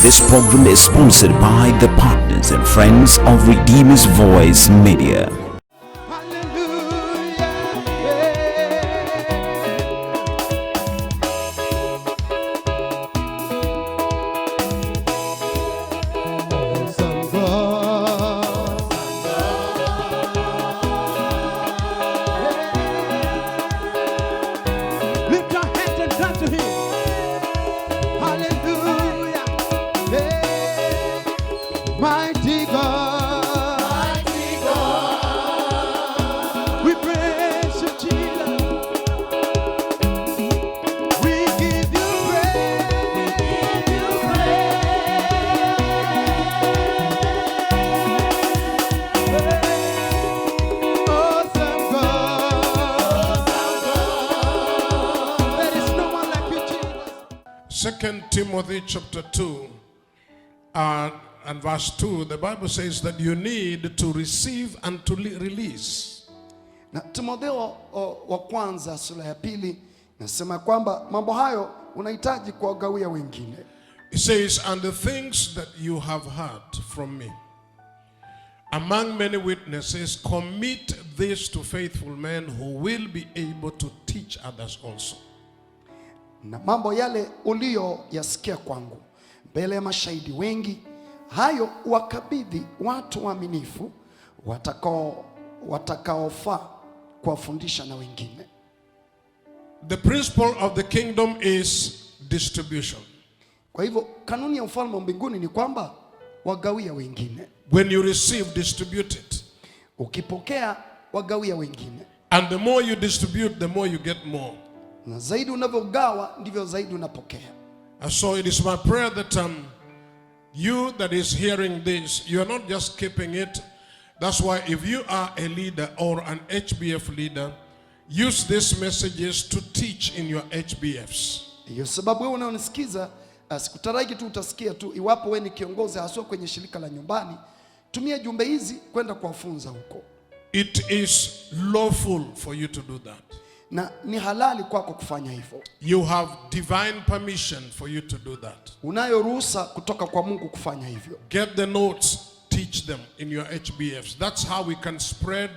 This program is sponsored by the partners and friends of Redeemer's Voice Media. Second Timothy chapter 2 and verse 2, the Bible says that you need to receive and to release. Na Timotheo wa kwanza sura ya pili nasema kwamba mambo hayo unahitaji kuwagawia wengine. It says, and the things that you have heard from me among many witnesses, commit this to faithful men who will be able to teach others also. Na mambo yale uliyoyasikia kwangu mbele ya mashahidi wengi, hayo wakabidhi watu waaminifu watakaofaa kuwafundisha na wengine. The principle of the kingdom is distribution. Kwa hivyo kanuni ya ufalme wa mbinguni ni kwamba wagawia wengine. When you receive, distribute it. Ukipokea wagawia wengine. And the more you distribute, the more you get more. Na zaidi unavyogawa ndivyo zaidi unapokea. And so it is my prayer that you that is hearing this, you are not just keeping it. That's why if you are a leader or an HBF leader, use these messages to teach in your HBFs. Hiyo sababu wewe unaonisikiza, sikutaraji tu utasikia tu. Iwapo wewe ni kiongozi hasa kwenye shirika la nyumbani, tumia jumbe hizi kwenda kuwafunza huko. It is lawful for you to do that. Na ni halali kwako kufanya hivyo. You have divine permission for you to do that. Unayo ruhusa kutoka kwa Mungu kufanya hivyo. Get the notes, teach them in your HBFs. That's how we can spread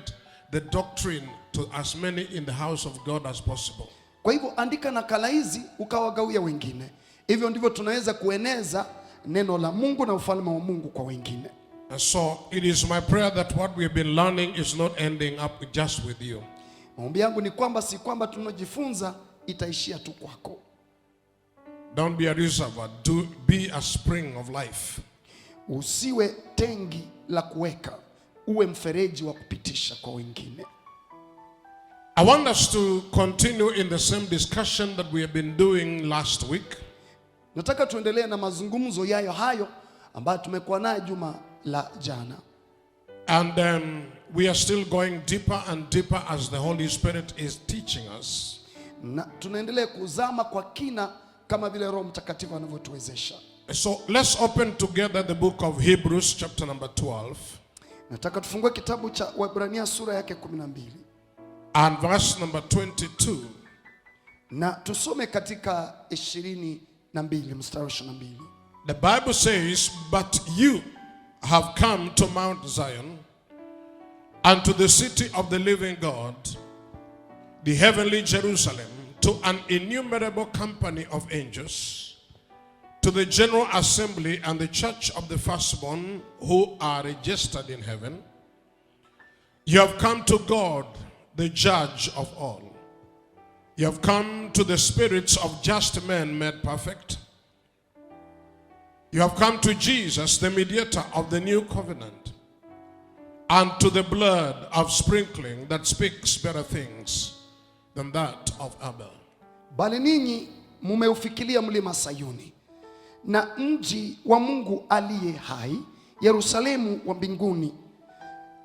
the doctrine to as many in the house of God as possible. Kwa hivyo andika nakala hizi ukawagawia wengine. Hivyo ndivyo tunaweza kueneza neno la Mungu na ufalme wa Mungu kwa wengine. And so it is my prayer that what we have been learning is not ending up just with you. Maombi yangu ni kwamba si kwamba tunajifunza itaishia tu kwako. Don't be a reservoir, be a spring of life. Usiwe tengi la kuweka, uwe mfereji wa kupitisha kwa wengine. I want us to continue in the same discussion that we have been doing last week. Nataka tuendelee na mazungumzo yayo hayo ambayo tumekuwa nayo juma la jana. And we are still going deeper and deeper as the Holy Spirit is teaching us. Na tunaendelea kuzama kwa kina kama vile Roho Mtakatifu anavyotuwezesha. So let's open together the book of Hebrews chapter number 12. Nataka tufungue kitabu cha Waebrania sura yake 12. And verse number 22. Na tusome katika 22 mstari 22. The Bible says, but you have come to Mount Zion and to the city of the living God, the heavenly Jerusalem, to an innumerable company of angels, to the general assembly and the church of the firstborn who are registered in heaven. You have come to God, the judge of all. You have come to the spirits of just men made perfect. You have come to Jesus, the mediator of the new covenant, and to the blood of sprinkling that speaks better things than that of Abel. Bali ninyi mumeufikiria mlima Sayuni na mji wa Mungu aliye hai, Yerusalemu wa mbinguni,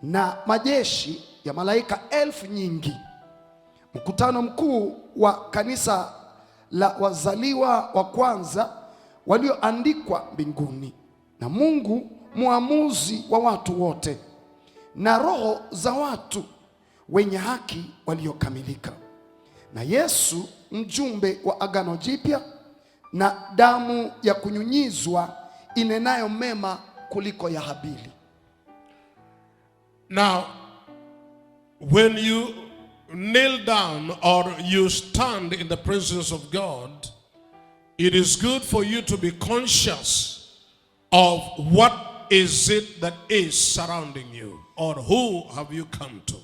na majeshi ya malaika elfu nyingi, mkutano mkuu wa kanisa la wazaliwa wa kwanza walioandikwa mbinguni, na Mungu muamuzi wa watu wote, na roho za watu wenye haki waliokamilika, na Yesu mjumbe wa agano jipya, na damu ya kunyunyizwa inenayo mema kuliko ya Habili. Now, when you kneel down or you stand in the presence of God, it is good for you to be conscious of what is it that is surrounding you, or who have you come to.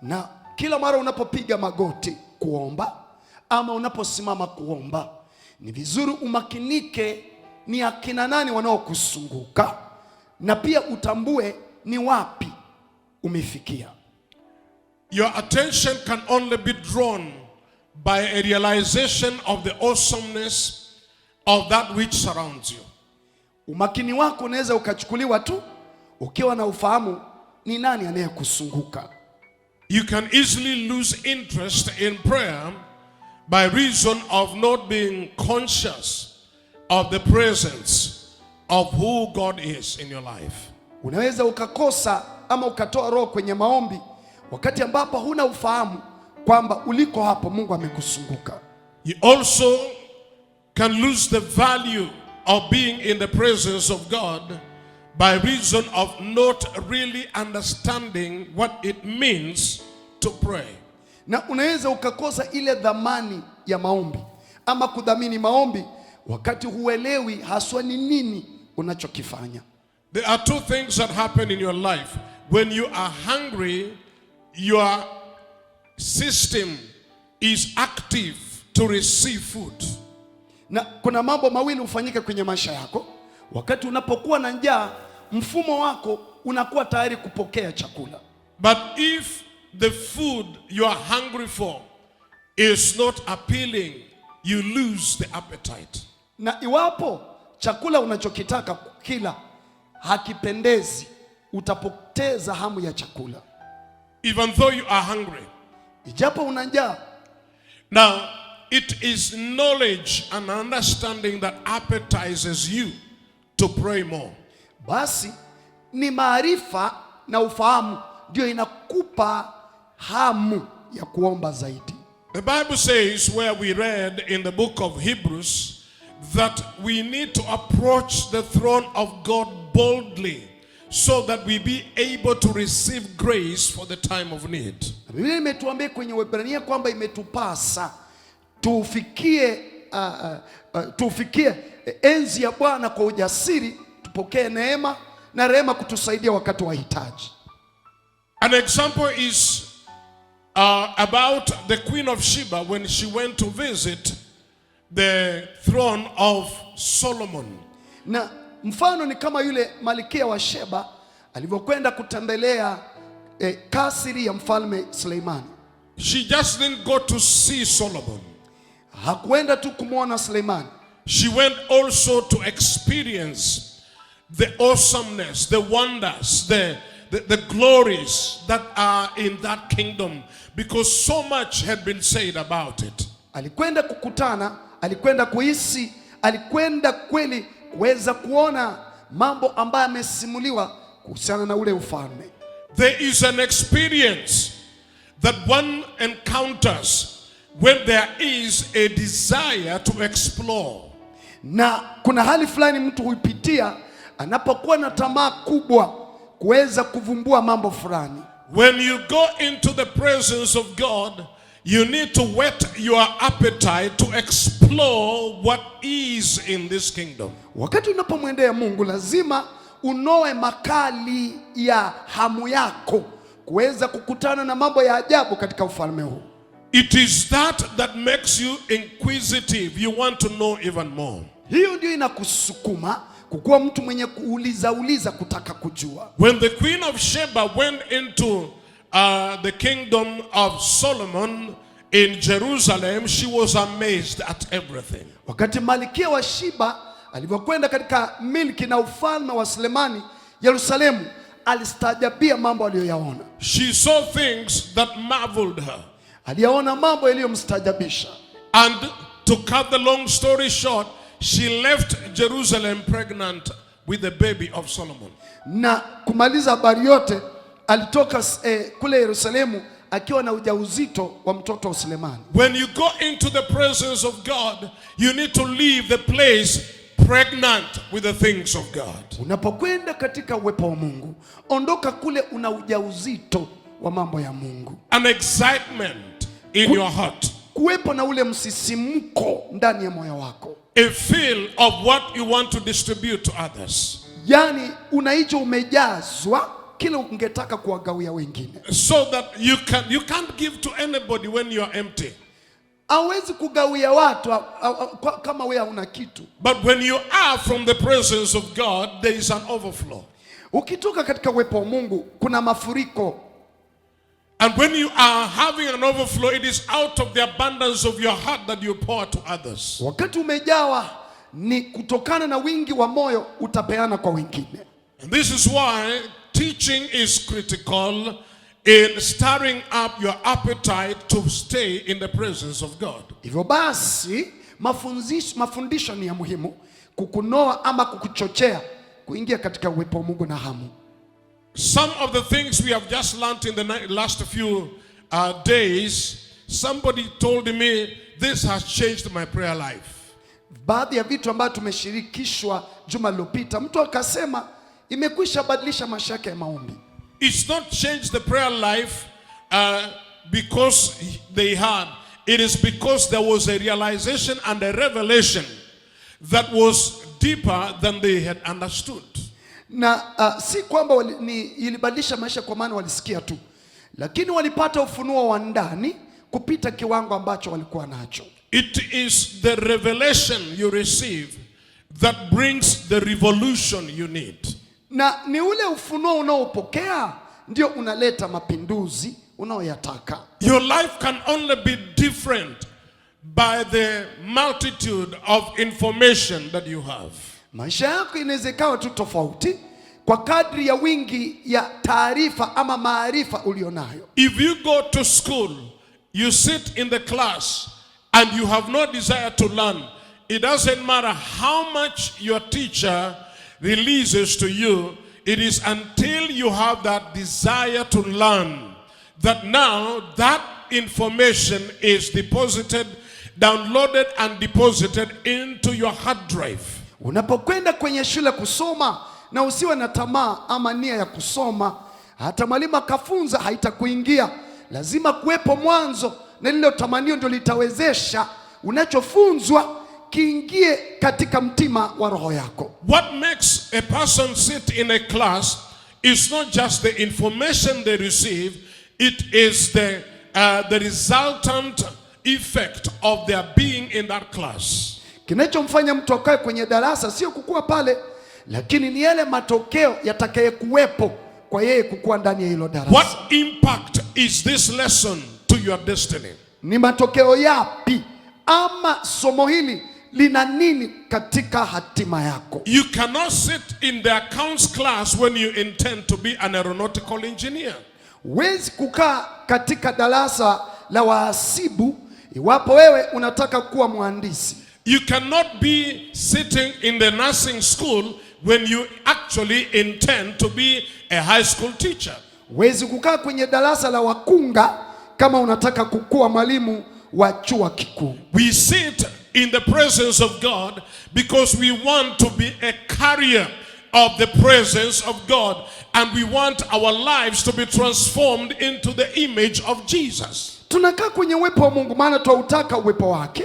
Na kila mara unapopiga magoti kuomba ama unaposimama kuomba, ni vizuri umakinike ni akina nani wanaokusunguka, na pia utambue ni wapi umefikia. Your attention can only be drawn by a realization of the awesomeness of that which surrounds you. Umakini wako unaweza ukachukuliwa tu ukiwa na ufahamu ni nani anayekusunguka. You can easily lose interest in prayer by reason of not being conscious of the presence of who God is in your life. Unaweza ukakosa ama ukatoa roho kwenye maombi wakati ambapo huna ufahamu kwamba uliko hapo Mungu amekusunguka. You also can lose the value of being in the presence of God by reason of not really understanding what it means to pray. Na unaweza ukakosa ile dhamani ya maombi ama kudhamini maombi wakati huelewi haswa ni nini unachokifanya. There are two things that happen in your life. When you are hungry, your system is active to receive food. Na kuna mambo mawili hufanyika kwenye maisha yako. Wakati unapokuwa na njaa, mfumo wako unakuwa tayari kupokea chakula. But if the food you are hungry for is not appealing, you lose the appetite. Na iwapo chakula unachokitaka kila hakipendezi, utapoteza hamu ya chakula. Even though you are hungry. Ijapo una njaa. Now, it is knowledge and understanding that appetizes you to pray more. Basi ni maarifa na ufahamu ndio inakupa hamu ya kuomba zaidi. The Bible says, where we read in the book of Hebrews, that we need to approach the throne of God boldly so that we be able to receive grace for the time of need. Biblia imetuambia kwenye Waebrania kwamba imetupasa tufikie enzi ya Bwana kwa ujasiri, tupokee neema na rehema kutusaidia wakati wa hitaji. An example is about the Queen of Sheba when she went to visit the throne of Solomon. Na mfano ni kama yule Malkia wa Sheba alivyokwenda kutembelea kasri ya mfalme Suleimani. She just didn't go to see Solomon. Hakuenda tu kumwona Suleimani. She went also to experience the awesomeness, the wonders, the glories that are in that kingdom, because so much had been said about it. Alikwenda kukutana, alikwenda kuhisi, alikwenda kweli kuweza kuona mambo ambayo yamesimuliwa kuhusiana na ule ufalme. There is an experience that one encounters when there is a desire to explore. Na kuna hali fulani mtu huipitia anapokuwa na tamaa kubwa kuweza kuvumbua mambo fulani. When you go into the presence of God, you need to whet your appetite to explore what is in this kingdom. Wakati unapomwendea Mungu lazima unoe makali ya hamu yako kuweza kukutana na mambo ya ajabu katika ufalme huu. It is that makes you inquisitive. You want to know even more. Hiyo ndio inakusukuma kukuwa mtu mwenye kuuliza kutaka kujua. When the Queen of Sheba went into the kingdom of Solomon in Jerusalem, she was amazed at everything. Wakati Malkia wa Sheba alivyokwenda katika milki na ufalme wa Sulemani Yerusalemu, alistaajabia mambo aliyoyaona. She saw things that marveled her. Aliyaona mambo yaliyomstaajabisha. And to cut the long story short, she left Jerusalem pregnant with the baby of Solomon. Na kumaliza habari yote, alitoka kule Yerusalemu akiwa na ujauzito wa mtoto wa Sulemani. When you go into the presence of God, you need to leave the place pregnant with the things of God. Unapokwenda katika uwepo wa Mungu, ondoka kule una ujauzito wa mambo ya Mungu. An excitement in your heart. Kuwepo na ule msisimko ndani ya moyo wako. A feel of what you want to distribute to others. Yani unaicho umejazwa kile ungetaka kuwagawia wengine. So that you can't give to anybody when you are empty. Hawezi kugawia watu kama wewe huna kitu. But when you are from the presence of God, there is an overflow. Ukitoka katika uwepo wa Mungu kuna mafuriko. And when you are having an overflow, it is out of the abundance of your heart that you pour to others. Wakati umejawa ni kutokana na wingi wa moyo utapeana kwa wengine. And this is why teaching is critical in stirring up your appetite to stay in the presence of God. Hivyo basi mafundisho ni ya muhimu kukunoa ama kukuchochea kuingia katika uwepo wa Mungu na hamu. Some of the things we have just learned in the last few days, somebody told me this has changed my prayer life. Baadhi ya vitu ambavyo tumeshirikishwa juma lililopita, mtu akasema imekwisha badilisha maisha yake ya maombi. It's not changed the prayer life because they had. It is because there was a realization and a revelation that was deeper than they had understood. Na si kwamba ilibadilisha maisha kwa maana walisikia tu, lakini walipata ufunuo wa ndani kupita kiwango ambacho walikuwa nacho. It is the revelation you receive that brings the revolution you need. Na ni ule ufunuo unaopokea ndio unaleta mapinduzi unaoyataka. Your life can only be different by the multitude of information that you have. Maisha yako inawezekana tu tofauti kwa kadri ya wingi ya taarifa ama maarifa ulionayo. If you go to school, you sit in the class and you have no desire to learn, it doesn't matter how much your teacher releases to you, it is until you have that desire to learn that now that information is deposited, downloaded and deposited into your hard drive. Unapokwenda kwenye shule kusoma na usiwe na tamaa ama nia ya kusoma, hata mwalimu akafunza haitakuingia. Lazima kuwepo mwanzo, na lile tamanio ndio litawezesha unachofunzwa kiingie katika mtima wa roho yako. What makes a person sit in a class is not just the information they receive, it is the resultant effect of their being in that class. Kinachomfanya mtu akae kwenye darasa sio kukua pale, lakini ni yale matokeo yatakayekuwepo kwa yeye kukua ndani ya hilo darasa. What impact is this lesson to your destiny? Ni matokeo yapi ama somo hili lina nini katika hatima yako? You cannot sit in the accounts class when you intend to be an aeronautical engineer. Huwezi kukaa katika darasa la wahasibu iwapo wewe unataka kuwa mhandisi. You cannot be sitting in the nursing school when you actually intend to be a high school teacher. Huwezi kukaa kwenye darasa la wakunga kama unataka kukuwa mwalimu wa chuo kikuu. We sit in the presence of God because we want to be a carrier of the presence of God, and we want our lives to be transformed into the image of Jesus. Tunakaa kwenye uwepo wa Mungu maana tunautaka uwepo wake,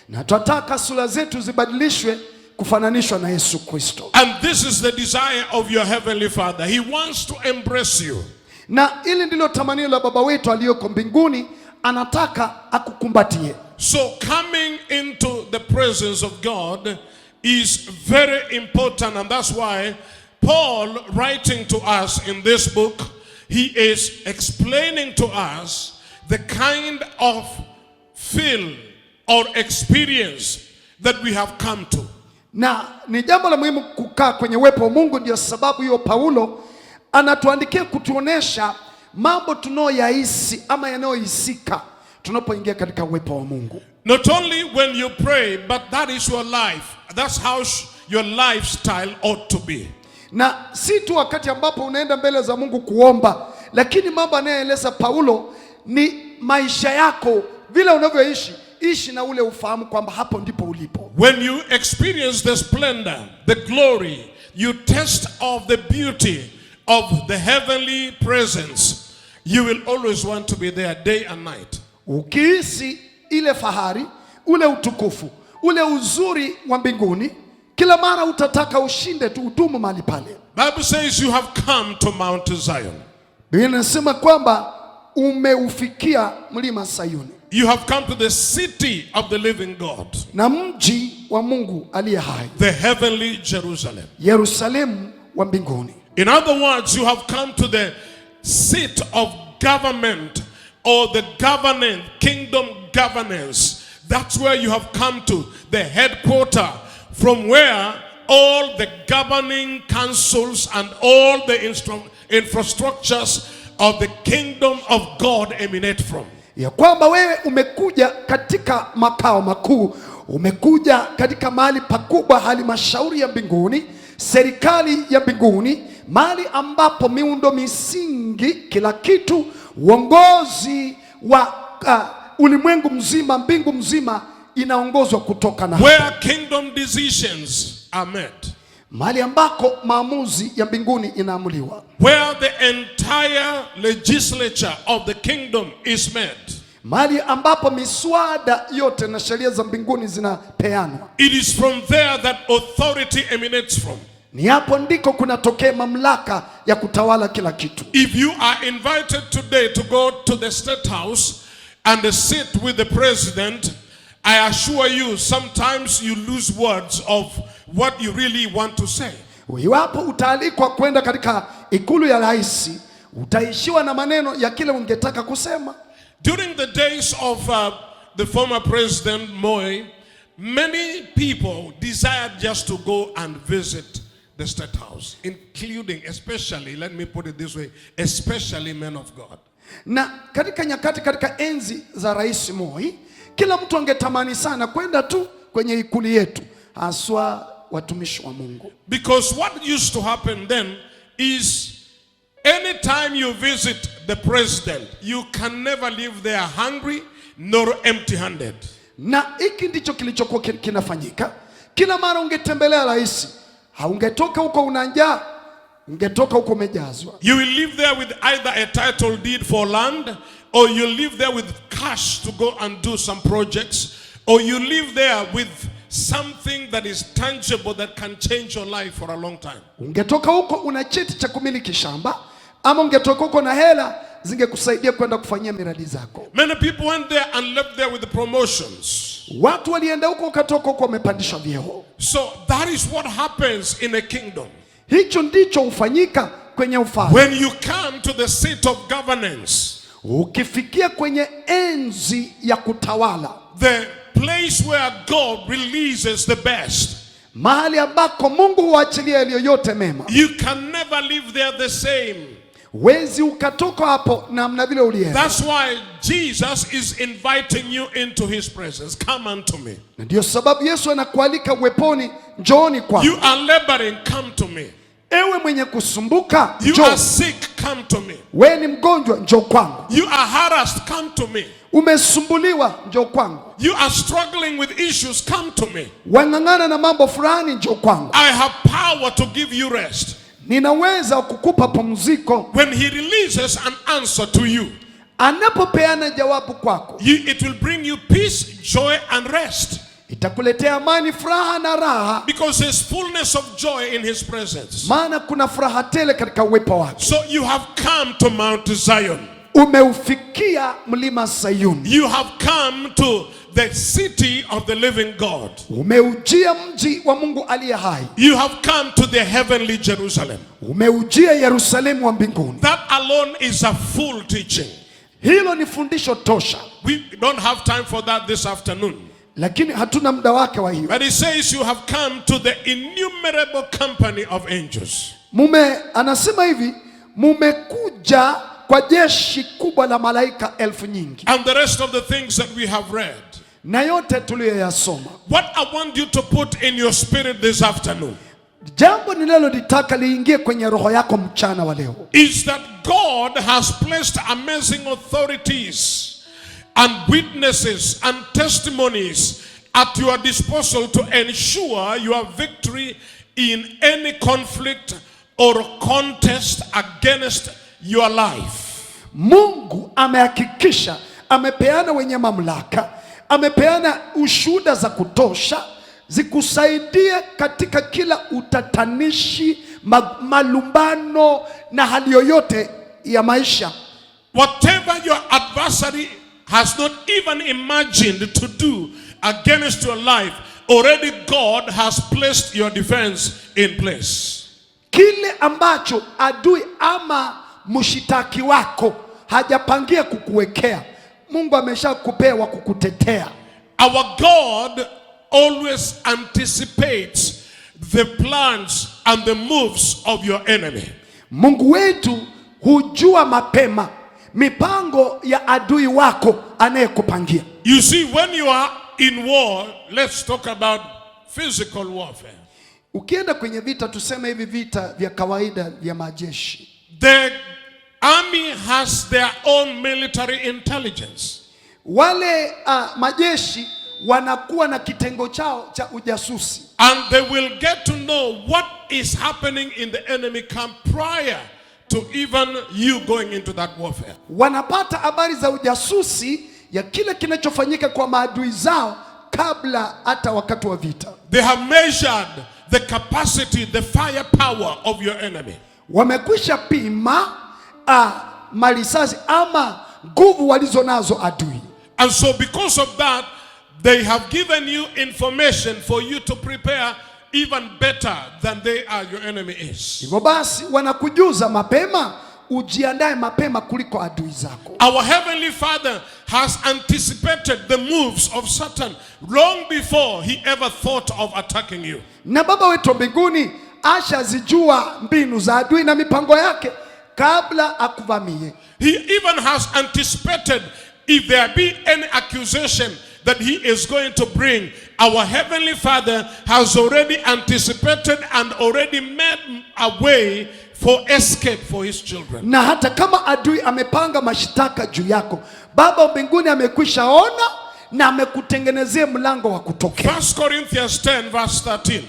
na tunataka sura zetu zibadilishwe kufananishwa na Yesu Kristo. And this is the desire of your heavenly Father. He wants to embrace you. Na ili ndilo tamanio la Baba wetu aliyoko mbinguni, anataka akukumbatie. So coming into the presence of God is very important, and that's why Paul, writing to us in this book, he is explaining to us the kind of feel or experience that we have come to. Na ni jambo la muhimu kukaa kwenye uwepo wa Mungu. Ndio sababu hiyo Paulo anatuandikia kutuonesha mambo tunayoyahisi ama yanayohisika tunapoingia katika uwepo wa Mungu. Not only when you pray, but that is your life. That's how your lifestyle ought to be. Na si tu wakati ambapo unaenda mbele za Mungu kuomba, lakini mambo anayoeleza Paulo ni maisha yako, vile unavyoishi ishi na ule ufahamu kwamba hapo ndipo ulipo. When you experience the splendor, the glory, you taste of the beauty of the heavenly presence, you will always want to be there day and night. Ukihisi ile fahari, ule utukufu, ule uzuri wa mbinguni, kila mara utataka ushinde tu, udumu mahali pale. Bible says you have come to Mount Zion. Biblia inasema kwamba umeufikia mlima Sayuni. You have come to the city of the living God, na mji wa Mungu aliye hai, the heavenly Jerusalem. Yerusalemu wa mbinguni. In other words, you have come to the seat of government, or the governing kingdom governance. That's where you have come to, the headquarter, from where all the governing councils and all the infrastructures of the kingdom of God emanate from. Ya kwamba wewe umekuja katika makao makuu, umekuja katika mahali pakubwa, halmashauri ya mbinguni, serikali ya mbinguni, mahali ambapo miundo misingi, kila kitu, uongozi wa ulimwengu mzima, mbingu mzima inaongozwa kutoka na where kingdom decisions are made. Mahali ambako maamuzi ya mbinguni inaamuliwa. Where the entire legislature of the kingdom is made. Mahali ambapo miswada yote na sheria za mbinguni zinapeanwa. It is from there that authority emanates from. Ni hapo ndiko kunatokea mamlaka ya kutawala kila kitu. If you are invited today to go to the State House and sit with the president, I assure you, sometimes you lose words of what you really want to say. Iwapo utaalikwa kwenda katika ikulu ya rais, utaishiwa na maneno ya kile ungetaka kusema. During the days of the former president Moi, many people desired just to go and visit the State House, including, especially, let me put it this way, especially men of God. Na katika nyakati, katika enzi za Rais Moi, kila mtu angetamani sana kwenda tu kwenye ikulu yetu, haswa watumishi wa Mungu. Because what used to happen then is, anytime you visit the president, you can never leave there hungry nor empty-handed. Na hiki ndicho kilichokuwa kinafanyika. Kila mara ungetembelea rais, haungetoka huko una njaa, ungetoka huko umejazwa. You will live there with either a title deed for land, or you live there with cash to go and do some projects, or you live there with something that is tangible that can change your life for a long time. Ungetoka huko una cheti cha kumiliki shamba, ama ungetoka huko na hela zingekusaidia kwenda kufanyia miradi zako. Many people went there and left there with the promotions. Watu walienda huko, ukatoka huko wamepandishwa vyeo. So that is what happens in a kingdom. Hicho ndicho hufanyika kwenye ufalme. When you come to the seat of governance, ukifikia kwenye enzi ya kutawala, the place where God releases the best, mahali ambako Mungu huachilia yaliyo yote mema, you can never live there the same. Wezi ukatoka hapo namna vile ulienda. That's why Jesus is inviting you into his presence. Come unto me. Na ndio sababu Yesu anakualika uweponi, njooni kwangu. You are laboring, come to me. Ewe mwenye kusumbuka, you njoo. are sick, come to me. Wewe ni mgonjwa, njoo kwangu. You are harassed, come to me. Umesumbuliwa, njoo kwangu. You are struggling with issues, come to me. Wang'ang'ana na mambo fulani, njoo kwangu. I have power to give you rest. Ninaweza kukupa pumziko. When he releases an answer to you, anapopeana jawabu kwako, it will bring you peace, joy and rest. Itakuletea amani, furaha na raha. Because there's fullness of joy in his presence. Maana kuna furaha tele katika uwepo wake. So you have come to Mount Zion. Umeufikia mlima Sayuni. You have come to the city of the living God. Umeujia mji wa Mungu aliye hai. You have come to the heavenly Jerusalem. Umeujia Yerusalemu wa mbinguni. That alone is a full teaching. Hilo ni fundisho tosha. We don't have time for that this afternoon. Lakini hatuna muda wake wa hiyo. But it says you have come to the innumerable company of angels. Anasema hivi, mumekuja kwa jeshi kubwa la malaika elfu nyingi. And the rest of the things that we have read. Na yote tuliyoyasoma. What I want you to put in your spirit this afternoon, jambo ninalolitaka liingie kwenye roho yako mchana wa leo, is that God has placed amazing authorities and witnesses and testimonies at your disposal to ensure your victory in any conflict or contest against your life. Mungu amehakikisha, amepeana wenye mamlaka, amepeana ushuhuda za kutosha zikusaidie katika kila utatanishi, malumbano na hali yoyote ya maisha. Whatever your adversary has not even imagined to do against your life, already God has placed your defense in place. Kile ambacho adui ama mshitaki wako hajapangia kukuwekea, Mungu ameshakupewa kukutetea. Our God always anticipates the plans and the moves of your enemy. Mungu wetu hujua mapema mipango ya adui wako anayekupangia. You see, when you are in war, let's talk about physical warfare. Ukienda kwenye vita, tuseme hivi vita vya kawaida vya majeshi. The army has their own military intelligence. Wale majeshi wanakuwa na kitengo chao cha ujasusi. And they will get to know what is happening in the enemy camp prior to even you going into that warfare. Wanapata habari za ujasusi ya kile kinachofanyika kwa maadui zao kabla hata wakati wa vita. They have measured the capacity, the firepower of your enemy. Wamekwisha pima malisasi ama nguvu walizonazo adui. And so because of that, they have given you information for you to prepare even better than your enemy is. Hivyo basi wanakujuza mapema, ujiandae mapema kuliko adui zako. Our Heavenly Father has anticipated the moves of Satan long before he ever thought of attacking you. Na Baba wetu mbinguni ashazijua mbinu za adui na mipango yake kabla akuvamie. He even has anticipated if there be any accusation that he is going to bring. Our Heavenly Father has already anticipated and already made a way for escape for his children. Na hata kama adui amepanga mashitaka juu yako, Baba mbinguni amekwisha ona na amekutengenezea mlango wa kutokea. 1 Corinthians 10 verse 13.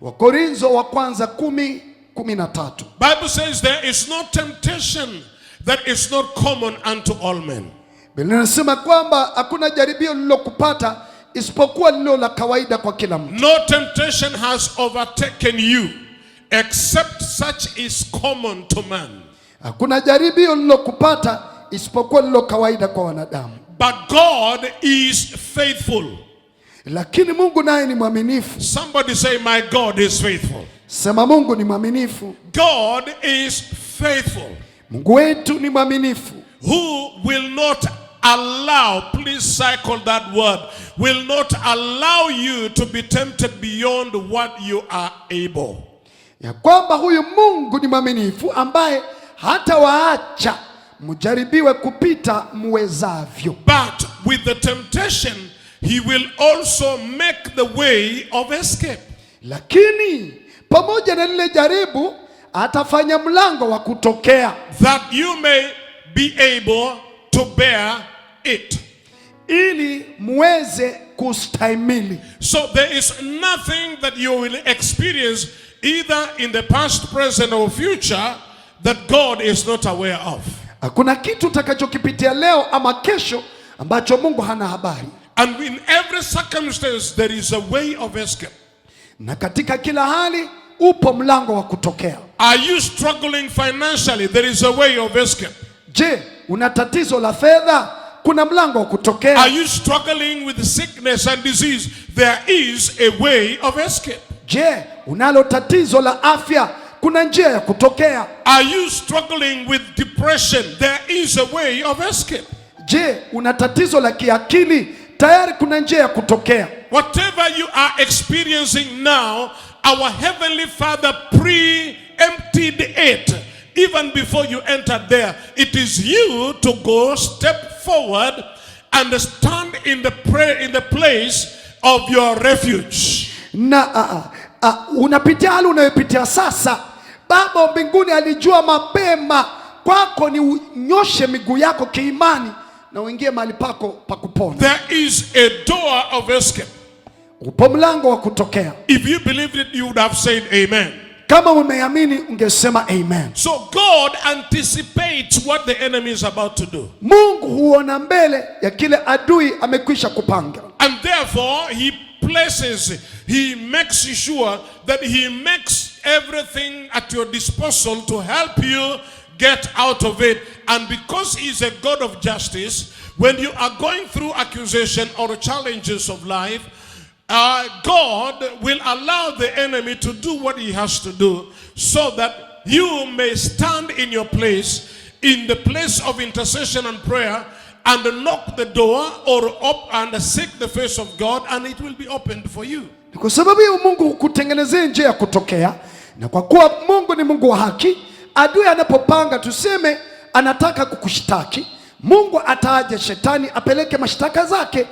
Wakorintho wa kwanza 10:13. Bible says there is no temptation that is not common unto all men. Biblia inasema kwamba hakuna jaribio lililokupata isipokuwa lilo la kawaida kwa kila mtu. No temptation has overtaken you except such is common to man. Hakuna jaribio lililokupata isipokuwa lilo kawaida kwa wanadamu. But God is faithful. Lakini Mungu naye ni mwaminifu. Somebody say, my God is faithful. Sema Mungu ni mwaminifu. God is faithful. Mungu wetu ni mwaminifu. Who will not allow, please cycle that word, will not allow you to be tempted beyond what you are able. Ya kwamba huyu Mungu ni mwaminifu ambaye hata waacha mjaribiwe kupita muwezavyo. But with the temptation, he will also make the way of escape. Lakini pamoja na lile jaribu atafanya mlango wa kutokea, that you may be able to bear it. Ili muweze kustahimili. So there is nothing that you will experience either in the past, present or future that God is not aware of. Hakuna kitu utakachokipitia leo ama kesho ambacho Mungu hana habari. And in every circumstance there is a way of escape. Na katika kila hali upo mlango wa kutokea. Are you struggling financially? There is a way of escape. Je, una tatizo la fedha? Kuna mlango wa kutokea. Are you struggling with sickness and disease? There is a way of escape. Je, unalo tatizo la afya? Kuna njia ya kutokea. Are you struggling with depression? There is a way of escape. Je, una tatizo la kiakili? Tayari kuna njia ya kutokea. Whatever you are experiencing now, our Heavenly Father pre-emptied it even before you entered there. It is you to go step forward and stand in the place of your refuge. Na unapitia hali unayopitia sasa. Baba mbinguni alijua mapema kwako ni unyoshe miguu yako kiimani na uingie mahali pako pa kupona. There is a door of escape. Upo mlango wa kutokea. If you believed it, you would have said amen. Kama umeamini ungesema amen. So God anticipates what the enemy is about to do. Mungu huona mbele ya kile adui amekwisha kupanga. And therefore he makes sure that he makes everything at your disposal to help you get out of it. And because he's a God of justice, when you are going through accusation or challenges of life, God will allow the enemy to do what he has to do so that you may stand in your place, in the place of intercession and prayer, and knock the door or up and seek the face of God, and it will be opened for you. Kwa sababu hiyo Mungu hukutengenezea njia ya kutokea, na kwa kuwa Mungu ni Mungu wa haki, adui anapopanga tuseme anataka kukushtaki, Mungu ataaje shetani apeleke mashtaka zake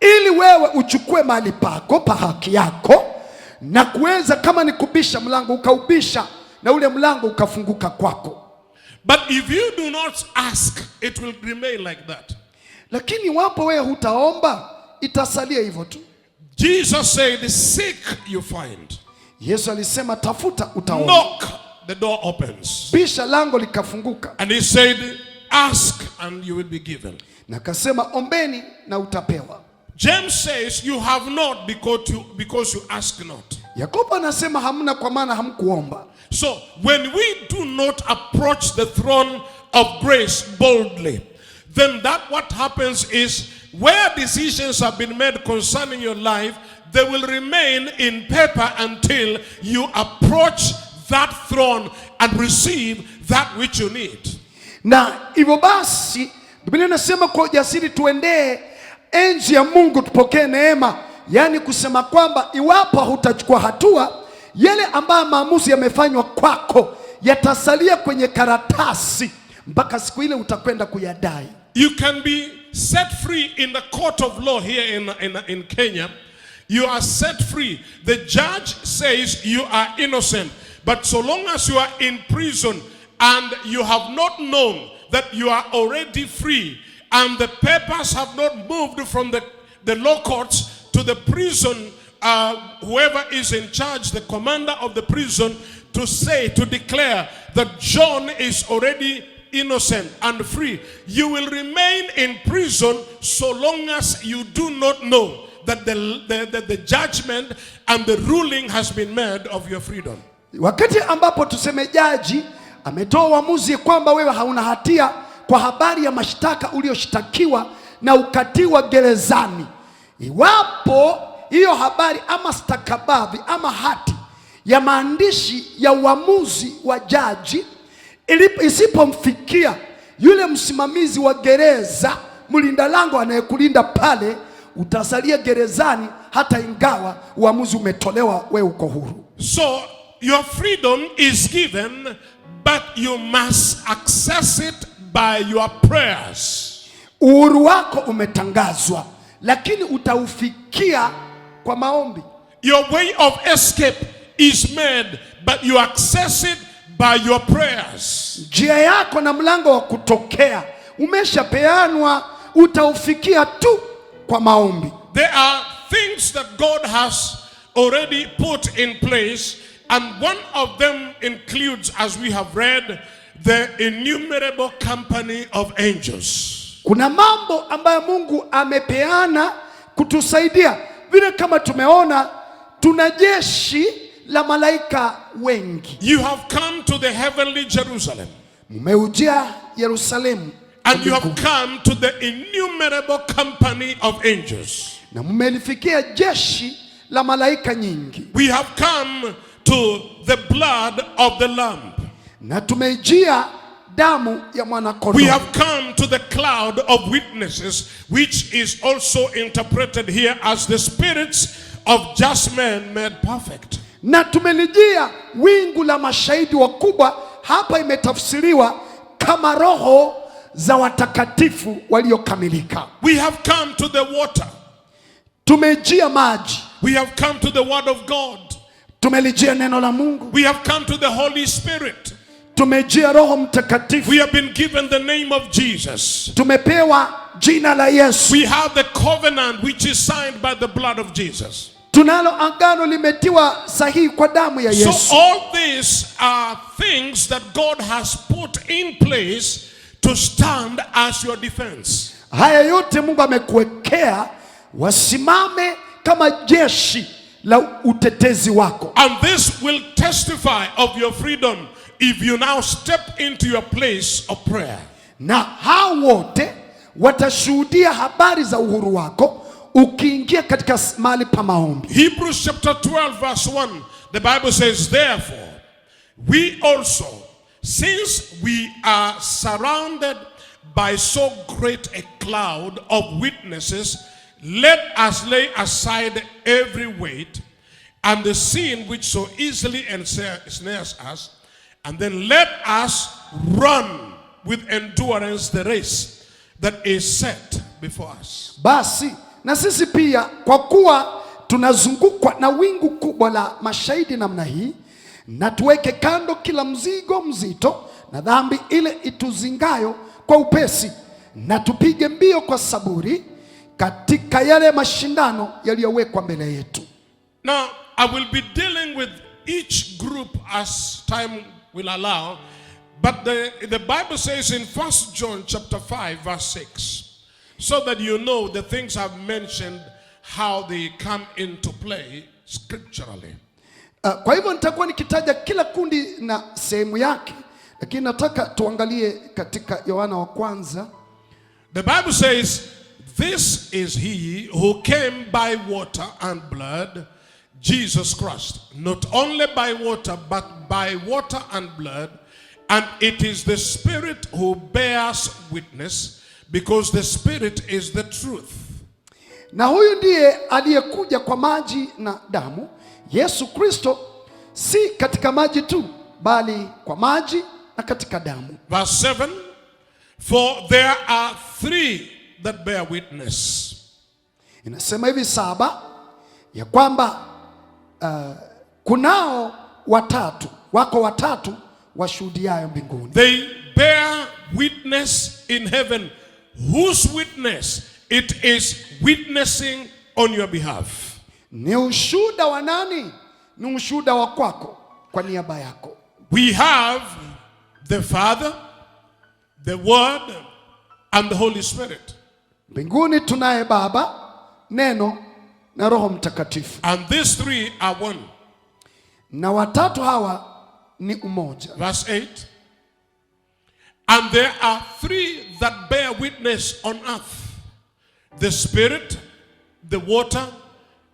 ili wewe uchukue mahali pako pa haki yako, na kuweza kama ni kubisha mlango ukaubisha na ule mlango ukafunguka kwako. But if you do not ask, it will remain like that. Lakini wapo wewe hutaomba, itasalia hivyo tu. Jesus said, seek you find. Yesu alisema tafuta utaona. Knock, the door opens. Bisha lango likafunguka. And he said, ask and you will be given. Na kasema ombeni na utapewa. James says, you have not because you ask not. Yakobo anasema hamna kwa maana hamkuomba. So when we do not approach the throne of grace boldly, then what happens is where decisions have been made concerning your life, they will remain in paper until you approach that throne and receive that which you need. Na hivyo basi Biblia inasema kwa ujasiri tuendee enzi ya Mungu tupokee neema, yani kusema kwamba iwapo hutachukua hatua, yale ambayo maamuzi yamefanywa kwako yatasalia kwenye karatasi mpaka siku ile utakwenda kuyadai. You can be set free in the court of law here in Kenya. You are set free. The judge says you are innocent. But so long as you are in prison and you have not known that you are already free, and the papers have not moved from the law courts to the prison, whoever is in charge, the commander of the prison, to declare that John is already innocent and free, you will remain in prison so long as you do not know that the judgment and the ruling has been made of your freedom. Wakati ambapo tuseme jaji ametoa uamuzi kwamba wewe hauna hatia kwa habari ya mashtaka ulioshtakiwa na ukatiwa gerezani, iwapo hiyo habari ama stakabadhi ama hati ya maandishi ya uamuzi wa jaji isipomfikia yule msimamizi wa gereza, mlinda lango anayekulinda pale, utasalia gerezani hata ingawa uamuzi umetolewa, wewe uko huru. So your freedom is given, but you must access it by your prayers. Uhuru wako umetangazwa, lakini utaufikia kwa maombi. Your way of escape is made, but you access it by your prayers. Njia yako na mlango wa kutokea umeshapeanwa, utaufikia tu kwa maombi. There are things that God has already put in place, and one of them includes, as we have read, the innumerable company of angels. Kuna mambo ambayo Mungu amepeana kutusaidia. Vile kama tumeona tuna jeshi la malaika wengi. You have come to the heavenly Jerusalem. Mmeujia Yerusalemu. And you have come to the innumerable company of angels. Na mmelifikia jeshi la malaika nyingi. We have come to the blood of the Lamb. Na tumejia damu ya mwana-kondoo. We have come to the cloud of witnesses, which is also interpreted here as the spirits of just men made perfect. Na tumelijia wingu la mashahidi wakubwa, hapa imetafsiriwa kama roho za watakatifu waliokamilika. We have come to the water. Tumejia maji. We have come to the word of God. Tumelijia neno la Mungu. We have come to the Holy Spirit. Tumejia Roho Mtakatifu. We have been given the name of Jesus. Tumepewa jina la Yesu. We have the covenant which is signed by the blood of Jesus. Tunalo agano limetiwa sahihi kwa damu ya Yesu. So all these are things that God has put in place to stand as your defense. Haya yote Mungu amekuwekea wasimame kama jeshi la utetezi wako. And this will testify of your freedom if you now step into your place of prayer. Na hao wote watashuhudia habari za uhuru wako ukiingia katika mahali pa maombi. Hebrews chapter 12 verse 1, the Bible says, therefore, we also, since we are surrounded by so great a cloud of witnesses, let us lay aside every weight and the sin which so easily ensnares us, and then let us run with endurance the race that is set before us. Basi na sisi pia, kwa kuwa tunazungukwa na wingu kubwa la mashahidi namna hii, na tuweke kando kila mzigo mzito na dhambi ile ituzingayo kwa upesi, na tupige mbio kwa saburi katika yale mashindano yaliyowekwa mbele yetu. Now, I will be dealing with each group as time will allow, but the Bible says in 1 John chapter 5 verse 6, so that you know the things I've mentioned, how they come into play scripturally. Kwa hivyo nitakuwa nikitaja kila kundi na sehemu yake, lakini nataka tuangalie katika Yohana wa kwanza. The Bible says, this is he who came by water and blood, Jesus Christ. Not only by water, but by water and blood. And it is the Spirit who bears witness, because the Spirit is the truth. Na huyu ndiye aliyekuja kwa maji na damu, Yesu Kristo, si katika maji tu, bali kwa maji na katika damu. Verse 7, for there are three that bear witness. Inasema hivi 7, ya kwamba kunao watatu, wako watatu washuhudiayo mbinguni. They bear witness in heaven. Whose witness? It is witnessing on your behalf. Ni ushuhuda wa nani? Ni ushuhuda wa kwako, kwa niaba yako. We have the Father, the Word, and the Holy Spirit. Mbinguni tunaye Baba, Neno na Roho Mtakatifu. And these three are one. Na watatu hawa ni umoja. Verse 8. And there are three that bear witness on earth: the Spirit, the water,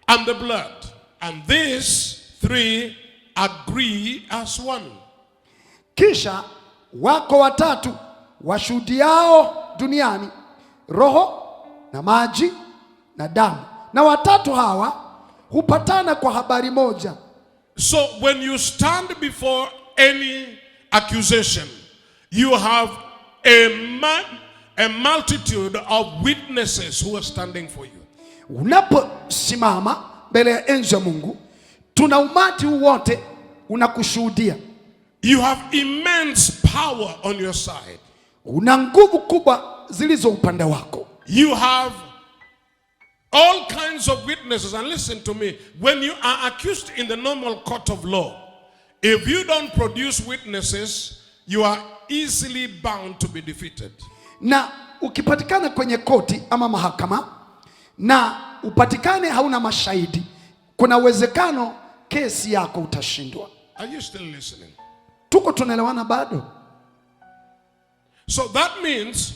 and the blood. And these three agree as one. Kisha wako watatu washuhudiao duniani: roho na maji na damu. Na watatu hawa hupatana kwa habari moja. So when you stand before any accusation, you have a multitude of witnesses who are standing for you. Unaposimama mbele ya enzi ya Mungu, tuna umati wote unakushuhudia. You have immense power on your side. Una nguvu kubwa zilizo upande wako. You have all kinds of witnesses. And listen to me, when you are accused in the normal court of law, if you don't produce witnesses, you are easily bound to be defeated. Na ukipatikana kwenye koti ama mahakama na upatikane hauna mashahidi, kuna uwezekano kesi yako utashindwa. Are you still listening? Tuko tunaelewana bado? So that means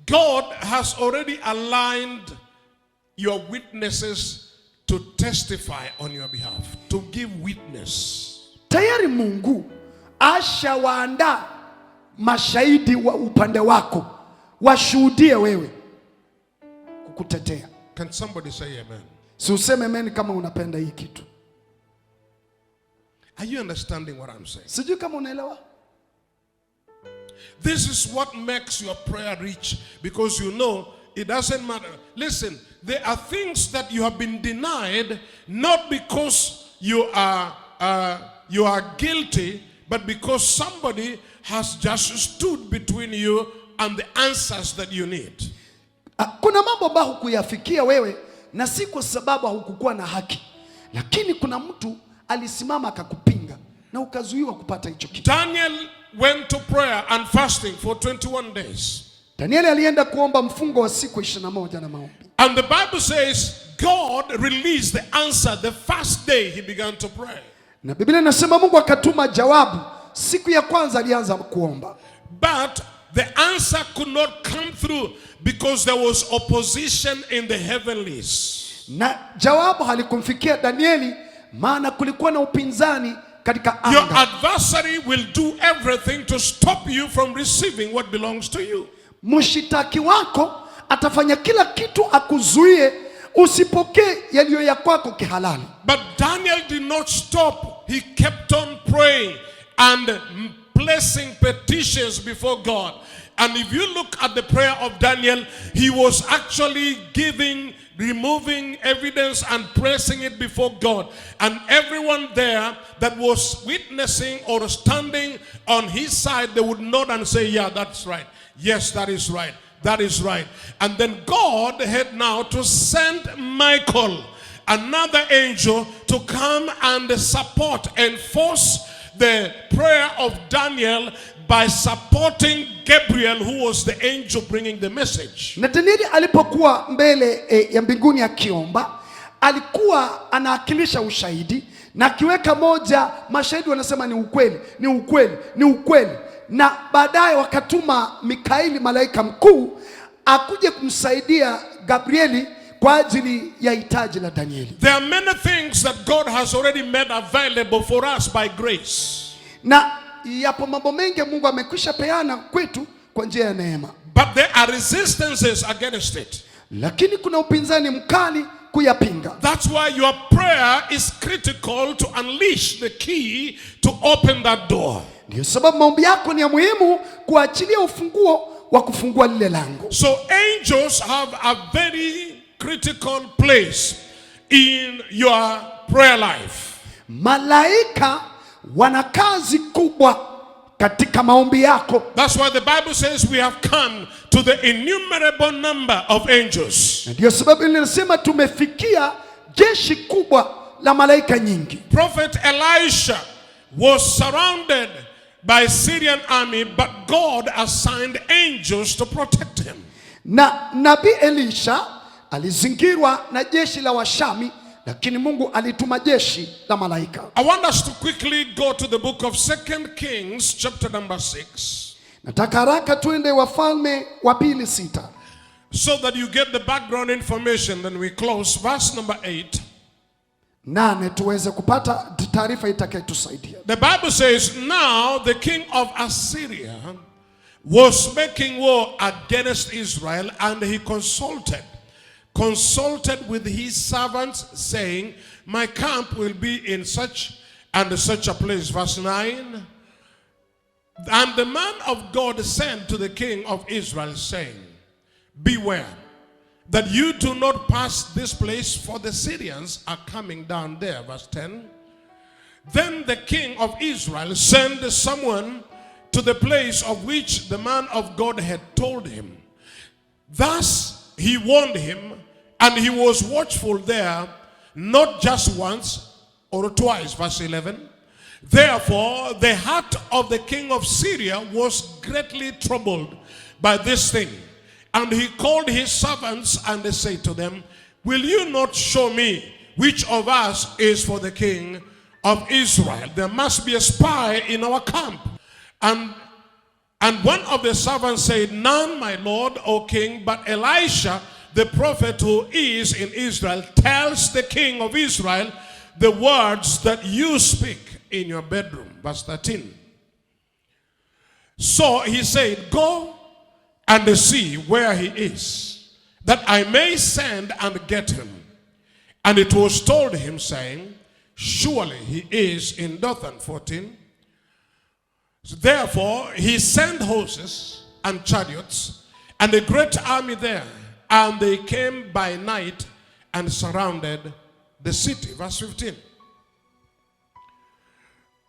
God has already aligned your witnesses to testify on your behalf, to give witness. Tayari Mungu ashawaandaa mashahidi wa upande wako washuhudie wewe kukutetea. Can somebody say amen? Si useme amen kama unapenda hii kitu. Are you understanding what I'm saying? Sijui kama unaelewa. This is what makes your prayer rich, because you know it doesn't matter. Listen, there are things that you have been denied, not because you are guilty, but because somebody has just stood between you and the answers that you need. Kuna mambo ambayo hukuyafikia wewe, na si kwa sababu hukukuwa na haki, lakini kuna mtu alisimama akakupinga na ukazuiwa kupata hicho kitu. Daniel went to prayer and fasting for 21 days. Danieli alienda kuomba mfungo wa siku 21 na maombi. And the Bible says God released the answer the first day he began to pray. Na Biblia inasema Mungu akatuma jawabu siku ya kwanza alianza kuomba. But the answer could not come through because there was opposition in the heavenlies. Na jawabu halikumfikia Danieli maana kulikuwa na upinzani katika anga. Your adversary will do everything to stop you from receiving what belongs to you. Mshitaki wako atafanya kila kitu akuzuie usipokee yaliyo ya kwako kihalali. But Daniel did not stop. He kept on praying and placing petitions before God. And if you look at the prayer of Daniel, he was actually removing evidence and placing it before God. And everyone there that was witnessing or standing on his side, they would nod and say, yeah, that's right. Yes, that is right. That is right. And then God had now to send Michael, another angel, to come and support and force the prayer of Daniel by supporting Gabriel, who was the angel bringing the message. Na Danieli alipokuwa mbele ya mbinguni akiomba, alikuwa anawakilisha ushahidi na akiweka moja, mashahidi wanasema ni ukweli, ni ukweli, ni ukweli. Na baadaye wakatuma Mikaeli, malaika mkuu, akuje kumsaidia Gabrieli kwa ajili ya hitaji la Danieli. There are many things that God has already made available for us by grace. Na yapo mambo mengi Mungu amekwisha peana kwetu kwa njia ya neema. But there are resistances against it. Lakini kuna upinzani mkali kuyapinga. That's why your prayer is critical to unleash the key to open that door. Ndio sababu maombi yako ni ya muhimu kuachilia ufunguo wa kufungua lile lango. So angels have a very critical place in your prayer life. Malaika wana kazi kubwa katika maombi yako. That's why the Bible says we have come to the innumerable number of angels. Ndio sababu linasema tumefikia jeshi kubwa la malaika nyingi. Prophet Elisha was surrounded by Syrian army, but God assigned angels to protect him. Na Nabii Elisha alizingirwa na jeshi la Washami, lakini Mungu alituma jeshi la malaika. I want us to quickly go to the book of 2 Kings chapter number 6. Nataka haraka tuende Wafalme wa pili 6. So that you get the background information, then we close verse number 8. Nane tuweze kupata taarifa itakayotusaidia. The Bible says, now the king of Assyria was making war against Israel, and he consulted with his servants, saying, my camp will be in such and such a place. Verse 9. And the man of God sent to the king of Israel, saying, beware that you do not pass this place, for the Syrians are coming down there. Verse 10. Then the king of Israel sent someone to the place of which the man of God had told him. Thus he warned him, and he was watchful there, not just once or twice. Verse 11. Therefore the heart of the king of Syria was greatly troubled by this thing. And he called his servants, and they said to them, will you not show me which of us is for the king of Israel? There must be a spy in our camp. And one of the servants said, none, my lord, O king, but Elisha, the prophet who is in Israel, tells the king of Israel the words that you speak in your bedroom. Verse 13. So he said, go and see where he is, that I may send and get him. And it was told him, saying, surely he is in Dothan. 14. So therefore he sent horses and chariots and a great army there, and they came by night and surrounded the city. Verse 15.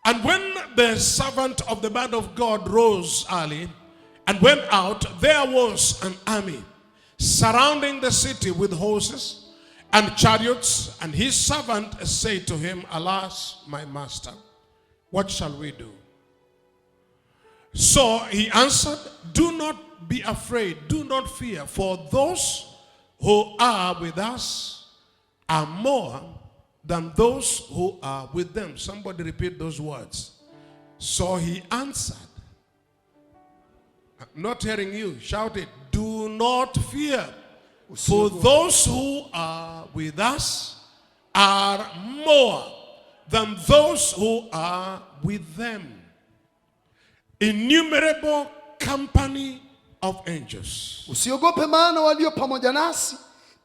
And when the servant of the man of God rose early and went out, there was an army surrounding the city with horses and chariots. And his servant said to him, Alas, my master, what shall we do? So he answered, Do not be afraid, do not fear, for those who are with us are more than those who are with them. Somebody repeat those words. So he answered, I'm not hearing you, shout it, do not fear, for those who are with us are more than those who are with them. Innumerable company of angels. Usiogope, maana walio pamoja nasi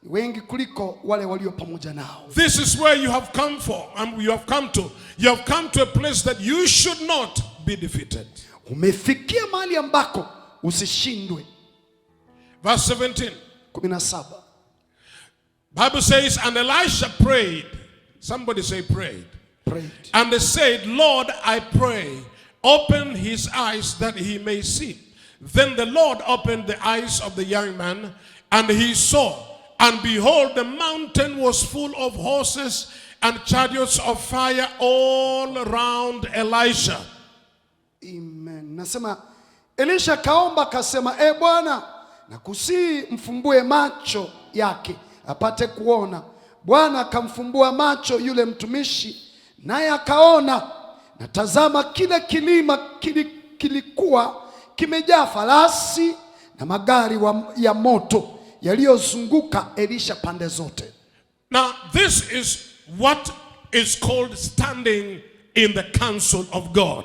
ni wengi kuliko wale walio pamoja nao. This is where you have come for, and you have come to. You have come to a place that you should not be defeated. Umefikia mahali ambako usishindwe. Verse 17. 17. Bible says, and Elisha prayed. Somebody say prayed. Prayed. And they said, Lord, I pray, open his eyes that he may see. Then the Lord opened the eyes of the young man, and he saw. And behold, the mountain was full of horses and chariots of fire all around Elisha. Amen. Nasema, Elisha kaomba kasema, Bwana, nakusihi mfumbue macho yake apate kuona. Bwana akamfumbua macho yule mtumishi, naye akaona. Na tazama, kile kilima kilikuwa kimejaa farasi na magari ya moto yaliyozunguka Elisha pande zote. Now this is what is called standing in the council of God,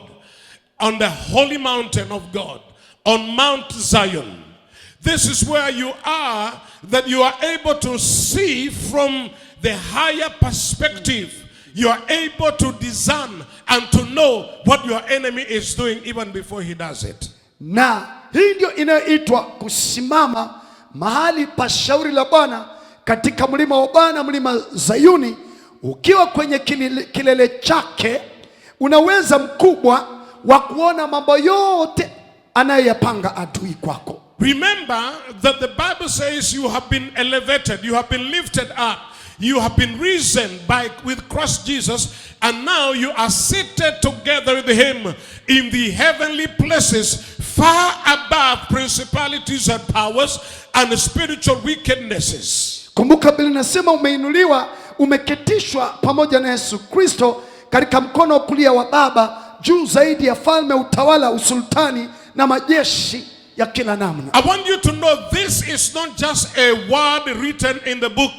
on the holy mountain of God, on Mount Zion. This is where you are, that you are able to see from the higher perspective. You are able to discern and to know what your enemy is doing even before he does it. Na hii ndio inaitwa kusimama mahali pa shauri la Bwana katika mlima wa Bwana, mlima Zayuni. Ukiwa kwenye kilele chake, unaweza mkubwa wa kuona mambo yote anayopanga adui kwako. Remember that the Bible says you have been elevated, you have been lifted up, you have been risen with Christ Jesus, and now you are seated together with him in the heavenly places, far above principalities and powers and spiritual wickednesses. Kumbuka Biblia inasema umeinuliwa, umeketishwa pamoja na Yesu Kristo katika mkono wa kulia wa Baba, juu zaidi ya falme, utawala, usultani na majeshi ya kila namna. I want you to know this is not just a word written in the book.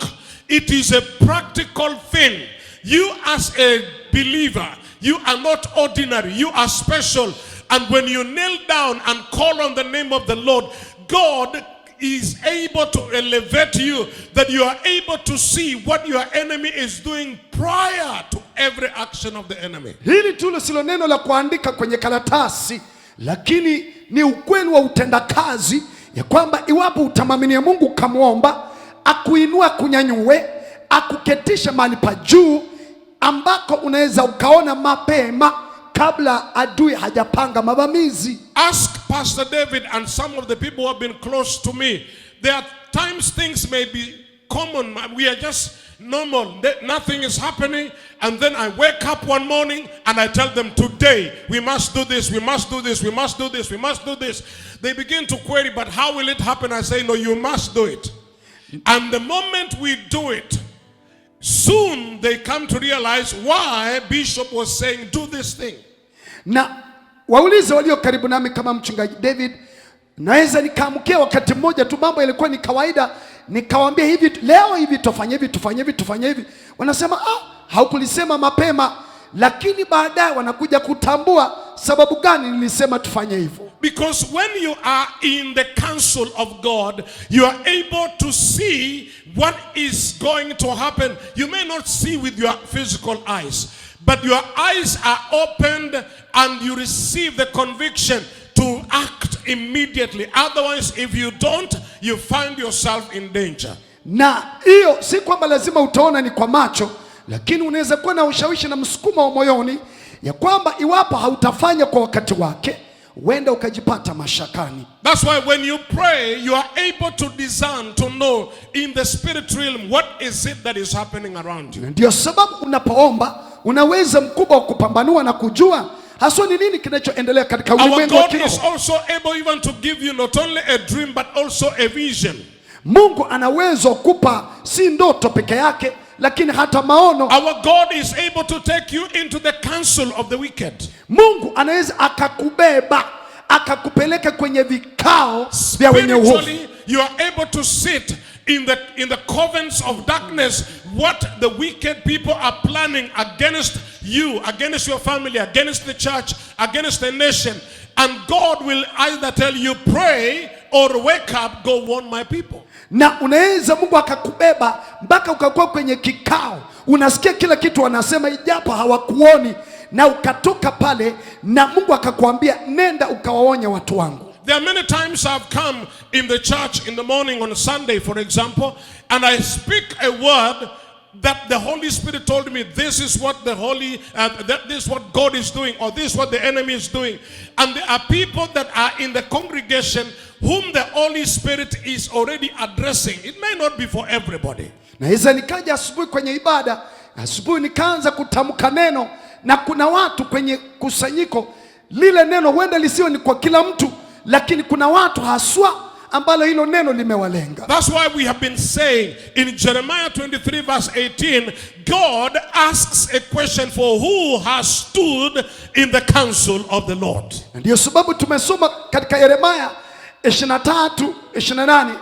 It is a practical thing. You as a believer, you are not ordinary, you are special. And when you kneel down and call on the name of the Lord, God is able to elevate you, that you are able to see what your enemy is doing prior to every action of the enemy. Hili tu silo neno la kuandika kwenye karatasi, lakini ni ukweli wa utendakazi ya kwamba iwapo utamwamini Mungu kamwomba, akuinua kunyanyue, akuketisha mahali pa juu ambako unaweza ukaona mapema kabla adui hajapanga mavamizi. Ask Pastor David and some of the people who have been close to me. There are times things may be common. We are just normal. Nothing is happening. And then I wake up one morning and I tell them, today we must do this, we must do this, we must do this, we must do this. They begin to query, but how will it happen? I say, no, you must do it. And the moment we do it, soon they come to realize why Bishop was saying, do this thing. Na waulize walio karibu nami kama mchungaji David, naweza nikaamkia wakati mmoja tu mambo yalikuwa ni kawaida, nikawaambia hivi, leo hivi tufanye hivi, tufanye hivi, tufanye hivi. Wanasema haukulisema mapema, lakini baadaye wanakuja kutambua sababu gani nilisema tufanye hivyo. Because when you are in the counsel of God, you are able to see what is going to happen. You may not see with your physical eyes, but your eyes are opened and you receive the conviction to act immediately. Otherwise, if you don't, you find yourself in danger. Na hiyo si kwamba lazima utaona ni kwa macho, lakini unaweza kuwa na ushawishi na msukumo wa moyoni ya kwamba iwapo hautafanya kwa wakati wake, huenda ukajipata mashakani. That's why when you pray, you are able to discern, to know in the spirit realm what is it that is happening around you. Ndio sababu unapoomba unaweza mkubwa wa kupambanua na kujua haswa ni nini kinachoendelea katika ulimwengu wa kiroho. Our God is also able even to give you not only a dream but also a vision. Mungu anaweza kukupa si ndoto peke yake lakini hata maono. Our God is able to take you into the counsel of the wicked. Mungu anaweza akakubeba akakupeleka kwenye vikao vya wenye uovu. Spiritually, you are able to sit in the covens of darkness, what the wicked people are planning against you, against your family, against the church, against the nation. And God will either tell you pray or wake up, go warn my people. Na unaweza Mungu akakubeba mpaka ukakuwa kwenye kikao, unasikia kila kitu wanasema ijapo hawakuoni, na ukatoka pale na Mungu akakwambia nenda ukawaonya watu wangu. There are many times I've come in the church in the morning on a Sunday, for example, and I speak a word that the Holy Spirit told me, this is what this is what God is doing, or this is what the enemy is doing. And there are people that are in the congregation whom the Holy Spirit is already addressing. It may not be for everybody. Na hizo nikaja asubuhi kwenye ibada, asubuhi nikaanza kutamka neno, na kuna watu kwenye kusanyiko, lile neno huenda lisiwe ni kwa kila mtu, lakini kuna watu haswa ambalo hilo neno limewalenga. That's why we have been saying in Jeremiah 23 verse 18, God asks a question for who has stood in the counsel of the Lord. Ndio sababu tumesoma katika Yeremia 23:28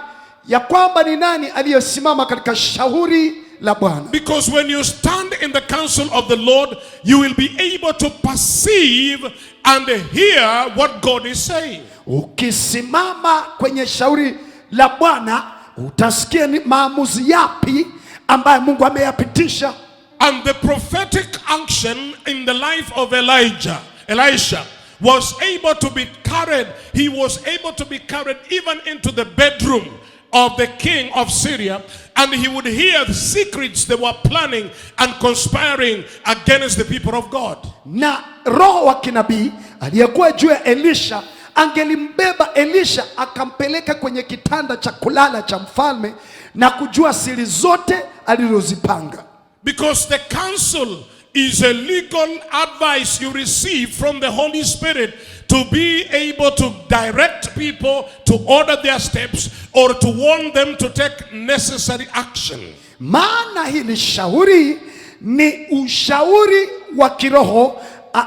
ya kwamba ni nani aliyesimama katika shauri la Bwana. Because when you stand in the counsel of the Lord, you will be able to perceive and hear what God is saying. Ukisimama kwenye shauri la Bwana, utasikia ni maamuzi yapi ambayo Mungu ameyapitisha. And the prophetic action in the life of Elisha was able to be carried. He was able to be carried even into the bedroom of the king of Syria, and he would hear the secrets they were planning and conspiring against the people of God. Na roho wa kinabii aliyekuwa juu ya Elisha angelimbeba Elisha akampeleka kwenye kitanda cha kulala cha mfalme na kujua siri zote alizozipanga. Because the counsel is a legal advice you receive from the Holy Spirit to be able to direct people, to order their steps, or to warn them to take necessary action. Maana hili shauri ni ushauri wa kiroho,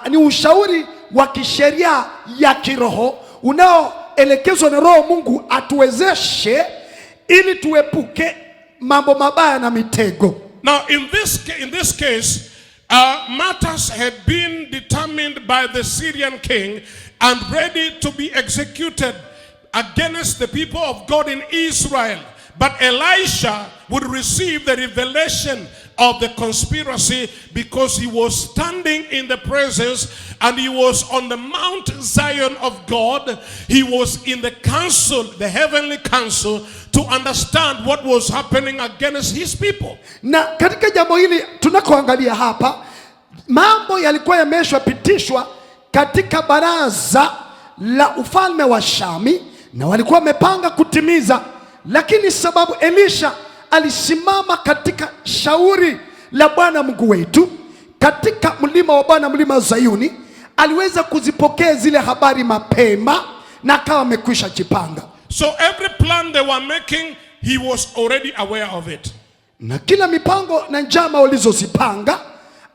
ni ushauri wa kisheria ya kiroho unaoelekezwa na Roho Mungu atuwezeshe ili tuepuke mambo mabaya na mitego. Now in this case, matters had been determined by the Syrian king and ready to be executed against the people of God in Israel. But Elisha would receive the revelation of the conspiracy because he was standing in the presence and he was on the Mount Zion of God. He was in the council, the heavenly council, to understand what was happening against his people. Na katika jambo hili tunakoangalia hapa, mambo yalikuwa yameshapitishwa katika baraza la ufalme wa Shami na walikuwa wamepanga kutimiza, lakini sababu Elisha alisimama katika shauri la Bwana Mungu wetu katika mlima wa Bwana, mlima Zayuni, aliweza kuzipokea zile habari mapema na akawa amekwisha jipanga. So every plan they were making, he was already aware of it. Na kila mipango na njama walizozipanga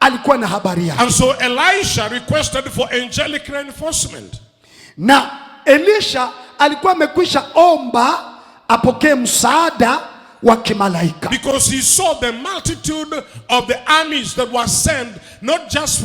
alikuwa na habari yake. And so Elisha requested for angelic reinforcement. Na Elisha alikuwa amekwisha omba apokee msaada wa kimalaika. Because he saw the multitude of the armies that were sent, not just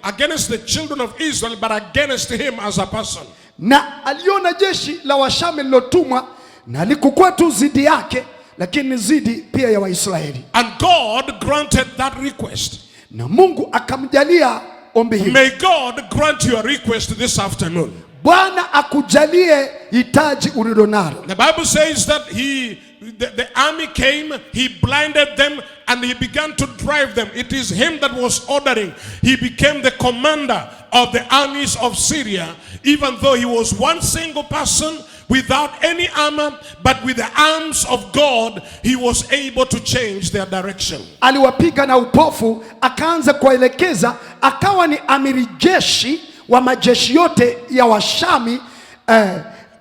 against the children of Israel, but against him as a person. Na aliona jeshi la Washami lilotumwa na likukuwa tu zidi yake, lakini zidi pia ya Waisraeli. And God granted that request. Na Mungu akamjalia ombi hili. May God grant your request this afternoon. Bwana akujalie hitaji ulilonalo. The Bible says that he the army came, he blinded them, and he began to drive them. It is him that was ordering. He became the commander of the armies of Syria, even though he was one single person without any armor, but with the arms of God, he was able to change their direction. Aliwapiga na upofu, akaanza kuelekeza, akawa ni amiri jeshi wa majeshi yote ya Washami.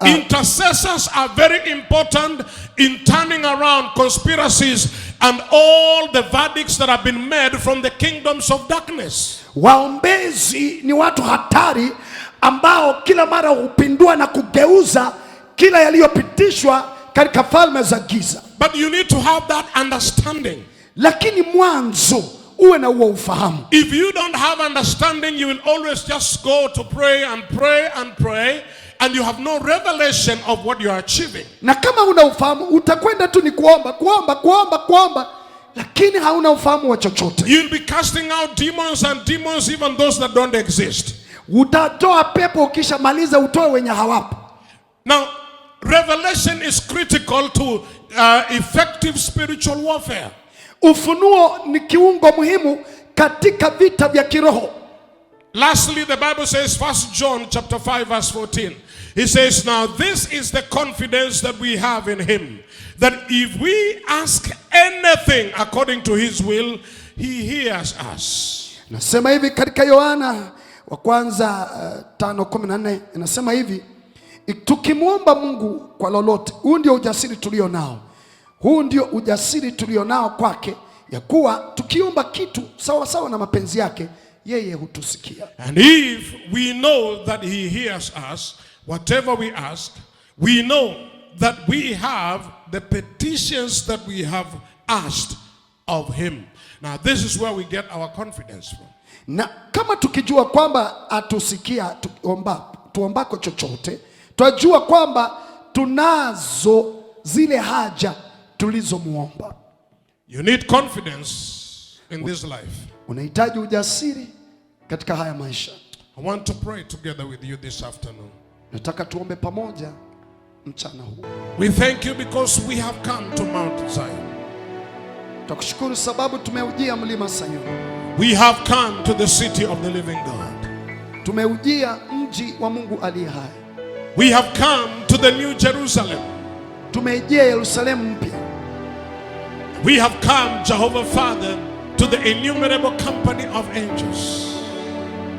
Intercessors are very important in turning around conspiracies and all the verdicts that have been made from the kingdoms of darkness. Waombezi ni watu hatari ambao kila mara hupindua na kugeuza kila yaliyopitishwa katika falme za giza. But you need to have that understanding. Lakini mwanzo uwe na huo ufahamu. If you don't have understanding, you will always just go to pray and pray and pray, and you have no revelation of what you are achieving. Na kama una ufahamu, utakwenda tu ni kuomba, lakini hauna ufahamu wa chochote. You'll be casting out demons, and demons even those that don't exist. Utatoa pepo, ukishamaliza utoe wenye hawapo. Now, revelation is critical to effective spiritual warfare. Ufunuo ni kiungo muhimu katika vita vya kiroho. Lastly, the Bible says, 1 John chapter 5 verse 14. It says, now this is the confidence that we have in him, that if we ask anything according to his will, he hears us. Nasema hivi katika Yohana wa kwanza 5:14, inasema hivi, tukimwomba Mungu kwa lolote, huu ndio ujasiri tulio nao. Huu ndio ujasiri tulio nao kwake, ya kuwa tukiomba kitu sawa sawa na mapenzi yake, yeye hutusikia. And if we know that he hears us, whatever we ask, we know that we have the petitions that we have asked of him. Now this is where we get our confidence from. Na kama tukijua kwamba atusikia tuombako chochote, twajua kwamba tunazo zile haja tulizomuomba. You need confidence in this life. Unahitaji ujasiri katika haya maisha. I want to pray together with you this afternoon. Nataka tuombe pamoja mchana huu. We thank you because we have come to Mount Zion. Tukushukuru sababu tumeujia mlima Sayuni. We have come to the city of the living God. Tumeujia mji wa Mungu aliye hai. We have come to the new Jerusalem. Tumejia Yerusalemu mpya. We have come, Jehovah Father, to the innumerable company of angels.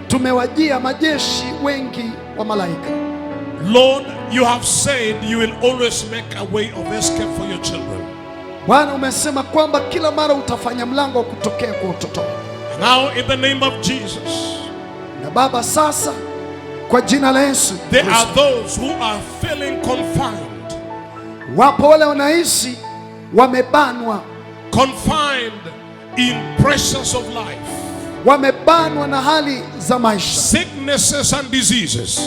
Tumewajia majeshi wengi wa malaika. Lord, you have said you will always make a way of escape for your children. Bwana, umesema kwamba kila mara utafanya mlango wa kutokea kwa watoto. Now in the name of Jesus. Na Baba, sasa kwa jina la Yesu, there are those who are feeling confined. Wapo wale wanaishi wamebanwa. Confined in pressures of life. Wamebanwa na hali za maisha. Sicknesses and diseases.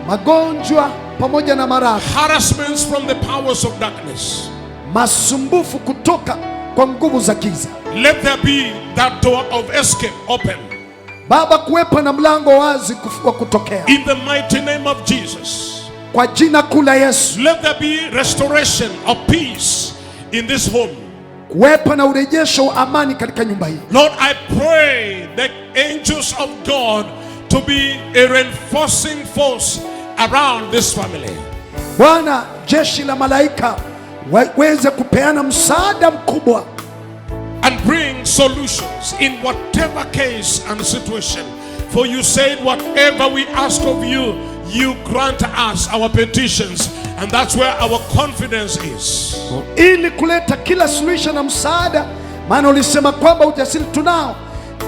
Magonjwa pamoja na maradhi. Harassments from the powers of darkness. Masumbufu kutoka kwa nguvu za giza. Let there be that door of escape open. Baba, kuwepo na mlango wazi wa kutokea. In the mighty name of Jesus. Kwa jina kuu la Yesu. Let there be restoration of peace in this home. Kuwepo na urejesho wa amani katika nyumba hii. Lord, I pray the angels of God to be a reinforcing force around this family. Bwana, jeshi la malaika waweze kupeana msaada mkubwa and bring solutions in whatever case and situation. For you said whatever we ask of you, you grant us our petitions, and that's where our confidence is. Ili kuleta kila solution na msaada, maana ulisema kwamba ujasiri tunao,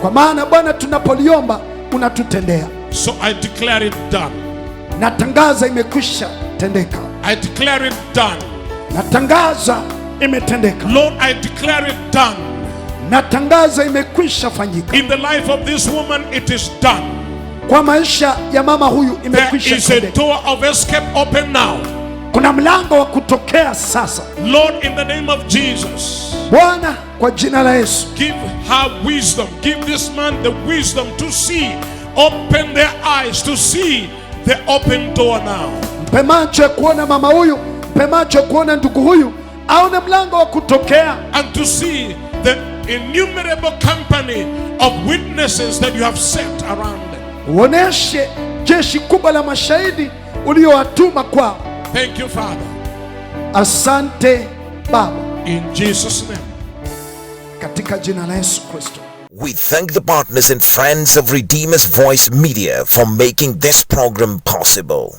kwa maana Bwana tunapoliomba unatutendea. So I declare it done. Natangaza imekwisha tendeka. I declare it done. Natangaza imetendeka. Lord, I declare it done. Natangaza imekwisha fanyika. In the life of this woman, it is done. Kwa maisha ya mama huyu imekwisha tendeka. There is a door of escape open now. Kuna mlango wa kutokea sasa. Lord, in the name of Jesus. Bwana, kwa jina la Yesu. Give her wisdom. Give this man the wisdom to see. Open their eyes to see the open door now. Mpe macho ya kuona mama huyu, mpe macho ya kuona ndugu huyu, aone mlango wa kutokea, and to see the innumerable company of witnesses that you have set around them. uoneshe jeshi kubwa la mashahidi uliowatuma kwao. Thank you, Father. Asante Baba, In Jesus' name. katika jina la Yesu Kristo. We thank the partners and friends of Redeemer's Voice Media for making this program possible.